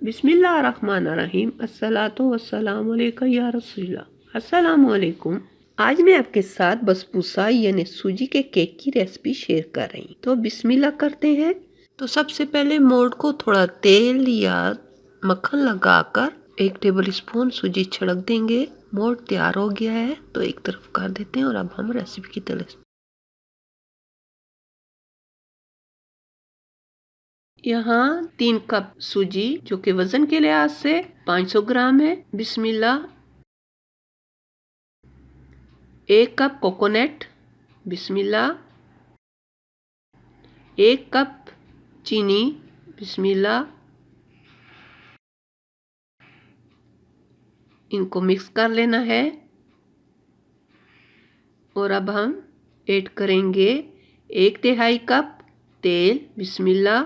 बिस्मिल्लाहिर्रहमानिर्रहीम। अस्सलातु वस्सलामु अलैका या रसूलल्लाह। अस्सलामु अलैकुम। आज मैं आपके साथ बसबूसा यानी सूजी के केक की रेसिपी शेयर कर रही हूँ। तो बिस्मिल्लाह करते हैं। तो सबसे पहले मोल्ड को थोड़ा तेल या मक्खन लगाकर 1 टेबल स्पून सूजी छिड़क देंगे। मोल्ड तैयार हो गया है तो एक तरफ कर देते हैं और अब हम रेसिपी की तरफ। यहाँ 3 कप सूजी जो कि वजन के लिहाज से 500 ग्राम है। बिस्मिल्लाह। 1 कप कोकोनट। बिस्मिल्लाह। 1 कप चीनी। बिस्मिल्लाह। इनको मिक्स कर लेना है और अब हम ऐड करेंगे 1/3 कप तेल। बिस्मिल्लाह।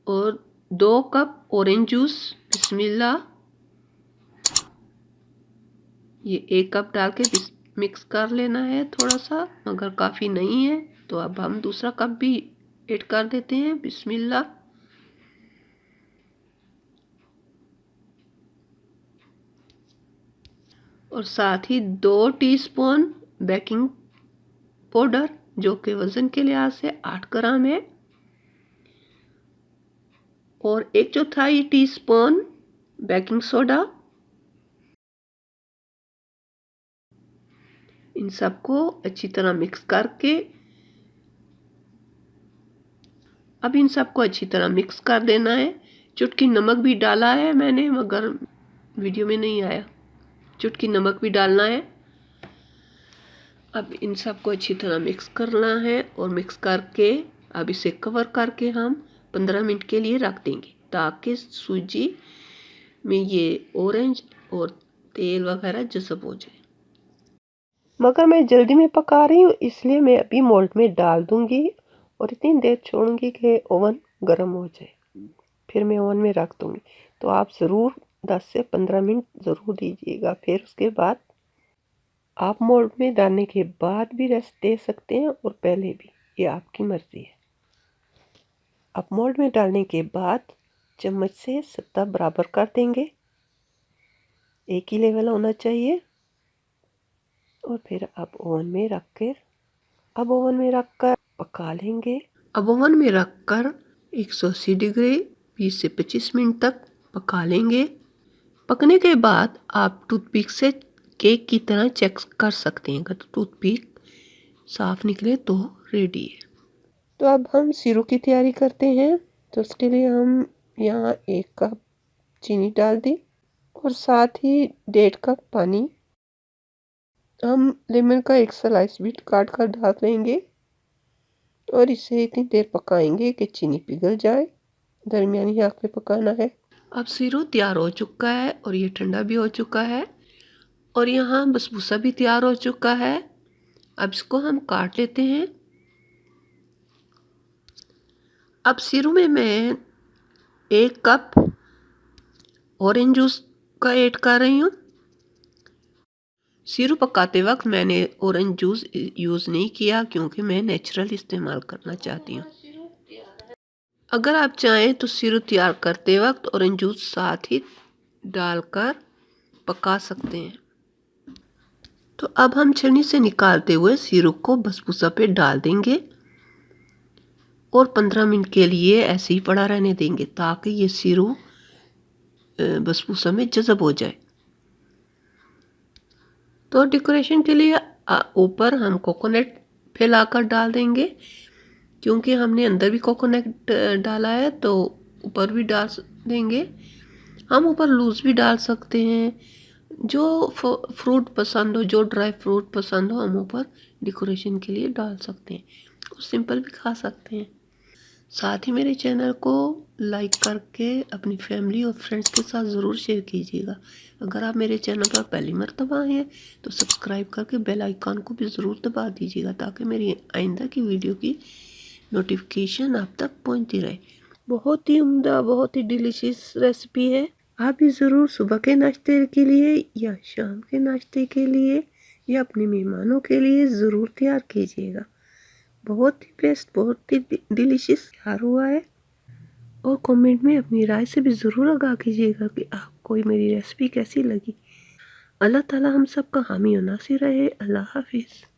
और 2 कप ऑरेंज जूस। बिस्मिल्लाह। ये 1 कप डाल के मिक्स कर लेना है थोड़ा सा, मगर काफ़ी नहीं है तो अब हम दूसरा कप भी ऐड कर देते हैं। बिस्मिल्लाह। और साथ ही 2 टीस्पून बेकिंग पाउडर जो कि वज़न के लिहाज से 8 ग्राम है। और 1/4 टीस्पून बेकिंग सोडा। इन सबको अच्छी तरह मिक्स करके अब इन सबको अच्छी तरह मिक्स कर देना है। चुटकी नमक भी डाला है मैंने, मगर वीडियो में नहीं आया। चुटकी नमक भी डालना है। अब इन सबको अच्छी तरह मिक्स करना है और मिक्स करके अब इसे कवर करके हम 15 मिनट के लिए रख देंगे ताकि सूजी में ये ऑरेंज और तेल वगैरह जज़ब हो जाए। मगर मैं जल्दी में पका रही हूँ इसलिए मैं अभी मोल्ड में डाल दूंगी और इतनी देर छोड़ूंगी कि ओवन गर्म हो जाए, फिर मैं ओवन में रख दूंगी। तो आप ज़रूर 10 से 15 मिनट ज़रूर दीजिएगा। फिर उसके बाद आप मोल्ड में डालने के बाद भी रेस्ट दे सकते हैं और पहले भी, ये आपकी मर्ज़ी है। अब मोल्ड में डालने के बाद चम्मच से सतह बराबर कर देंगे, एक ही लेवल होना चाहिए। और फिर अब ओवन में रख कर पका लेंगे। अब ओवन में रखकर 180 डिग्री 20 से 25 मिनट तक पका लेंगे। पकने के बाद आप टूथपिक से केक की तरह चेक कर सकते हैं। अगर टूथपिक साफ निकले तो रेडी है। तो अब हम सिरप की तैयारी करते हैं। तो उसके लिए हम यहाँ 1 कप चीनी डाल दी और साथ ही 1.5 कप पानी। हम लेमन का एक स्लाइस भी काट कर डाल देंगे और इसे इतनी देर पकाएंगे कि चीनी पिघल जाए। दरमियानी आंच पे पकाना है। अब सिरप तैयार हो चुका है और ये ठंडा भी हो चुका है और यहाँ बसबूसा भी तैयार हो चुका है। अब इसको हम काट लेते हैं। अब सिरप में मैं 1 कप ऑरेंज जूस का ऐड कर रही हूँ। सिरप पकाते वक्त मैंने ऑरेंज जूस यूज़ नहीं किया क्योंकि मैं नेचुरल इस्तेमाल करना चाहती हूँ। अगर आप चाहें तो सिरप तैयार करते वक्त ऑरेंज जूस साथ ही डालकर पका सकते हैं। तो अब हम छन्नी से निकालते हुए सिरप को बसबूसा पे डाल देंगे और 15 मिनट के लिए ऐसे ही पड़ा रहने देंगे ताकि ये सिरप बसबूसा में जज़ब हो जाए। तो डेकोरेशन के लिए ऊपर हम कोकोनट फैलाकर डाल देंगे क्योंकि हमने अंदर भी कोकोनट डाला है तो ऊपर भी डाल देंगे। हम ऊपर लूज़ भी डाल सकते हैं, जो फ्रूट पसंद हो, जो ड्राई फ्रूट पसंद हो हम ऊपर डेकोरेशन के लिए डाल सकते हैं और सिंपल भी खा सकते हैं। साथ ही मेरे चैनल को लाइक करके अपनी फैमिली और फ्रेंड्स के साथ ज़रूर शेयर कीजिएगा। अगर आप मेरे चैनल पर पहली मर्तबा हैं तो सब्सक्राइब करके बेल आइकन को भी ज़रूर दबा दीजिएगा ताकि मेरी आइंदा की वीडियो की नोटिफिकेशन आप तक पहुंचती रहे। बहुत ही उम्दा, बहुत ही डिलीशियस रेसिपी है। आप भी ज़रूर सुबह के नाश्ते के लिए या शाम के नाश्ते के लिए या अपने मेहमानों के लिए ज़रूर तैयार कीजिएगा। बहुत ही बेस्ट, बहुत ही डिलीशियस तैयार हुआ है। और कमेंट में अपनी राय से भी ज़रूर आगाह कीजिएगा कि आपको मेरी रेसिपी कैसी लगी। अल्लाह ताला हम सब का हामी और नासिर रहे। अल्लाह हाफिज़।